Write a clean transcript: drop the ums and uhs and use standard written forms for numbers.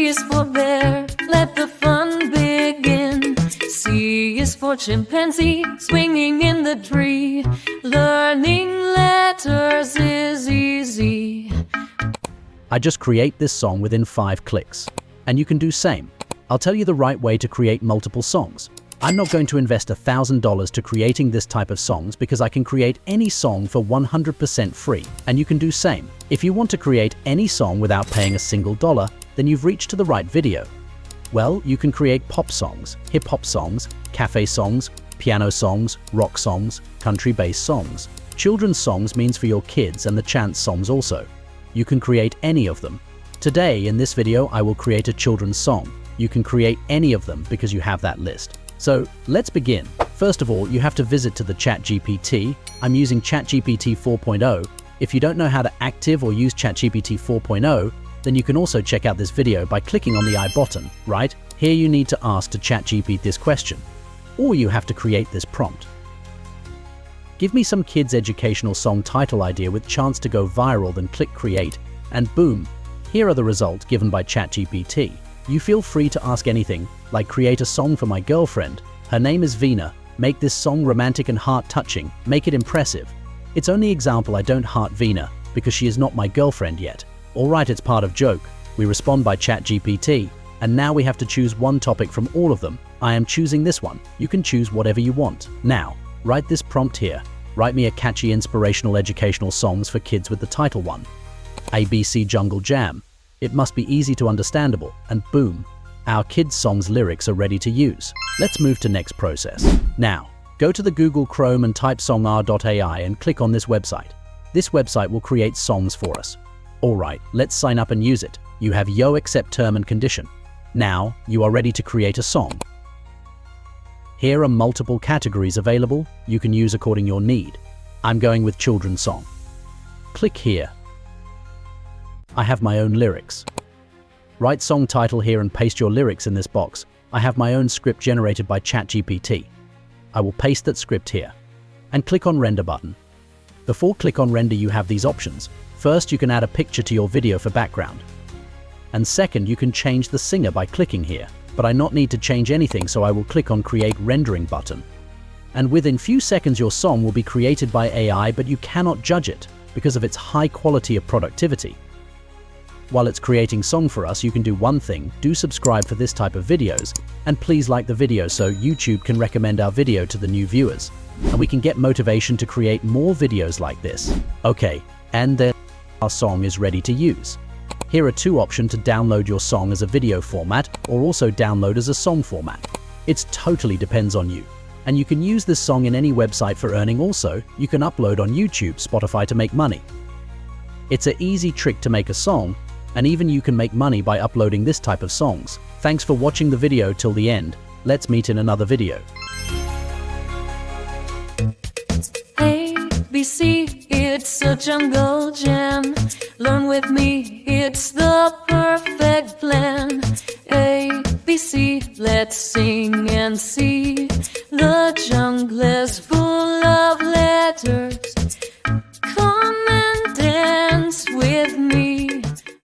is for bear, let the fun begin. C is for chimpanzee, swinging in the tree. Learning letters is easy. I just create this song within 5 clicks. And you can do same. I'll tell you the right way to create multiple songs. I'm not going to invest $1,000 to creating this type of songs because I can create any song for 100% free. And you can do same. If you want to create any song without paying a single dollar, then you've reached to the right video. Well, you can create pop songs, hip-hop songs, cafe songs, piano songs, rock songs, country-based songs. Children's songs means for your kids, and the chant songs also. You can create any of them. Today, in this video, I will create a children's song. You can create any of them because you have that list. So let's begin. First of all, you have to visit to the ChatGPT. I'm using ChatGPT 4.0. If you don't know how to active or use ChatGPT 4.0, then you can also check out this video by clicking on the I button, right? Here you need to ask to ChatGPT this question, or you have to create this prompt. Give me some kids' educational song title idea with chance to go viral, then click create, and boom, here are the results given by ChatGPT. You feel free to ask anything, like create a song for my girlfriend. Her name is Vina. Make this song romantic and heart-touching. Make it impressive. It's only example I don't heart Vina because she is not my girlfriend yet. Alright, it's part of joke. We respond by ChatGPT, and now we have to choose one topic from all of them. I am choosing this one. You can choose whatever you want. Now, write this prompt here. Write me a catchy inspirational educational songs for kids with the title one. ABC Jungle Jam. It must be easy to understandable, and boom, our kids' songs lyrics are ready to use. Let's move to next process. Now, go to the Google Chrome and type songr.ai and click on this website. This website will create songs for us. Alright, let's sign up and use it. You have Yo accept term and condition. Now, you are ready to create a song. Here are multiple categories available. You can use according your need. I'm going with children's song. Click here. I have my own lyrics. Write song title here and paste your lyrics in this box. I have my own script generated by ChatGPT. I will paste that script here and click on render button. Before click on render, you have these options. First, you can add a picture to your video for background. And second, you can change the singer by clicking here. But I not need to change anything, so I will click on create rendering button. And within few seconds your song will be created by AI, but you cannot judge it because of its high quality of productivity. While it's creating song for us, you can do one thing. Do subscribe for this type of videos, and please like the video so YouTube can recommend our video to the new viewers, and we can get motivation to create more videos like this. Okay, and then our song is ready to use. Here are 2 options to download your song as a video format or also download as a song format. It totally depends on you. And you can use this song in any website for earning also. You can upload on YouTube, Spotify to make money. It's an easy trick to make a song, and even you can make money by uploading this type of songs. Thanks for watching the video till the end. Let's meet in another video. ABC, it's a jungle jam. Learn with me, it's the perfect plan. ABC, let's sing and see. The jungle is full of letters.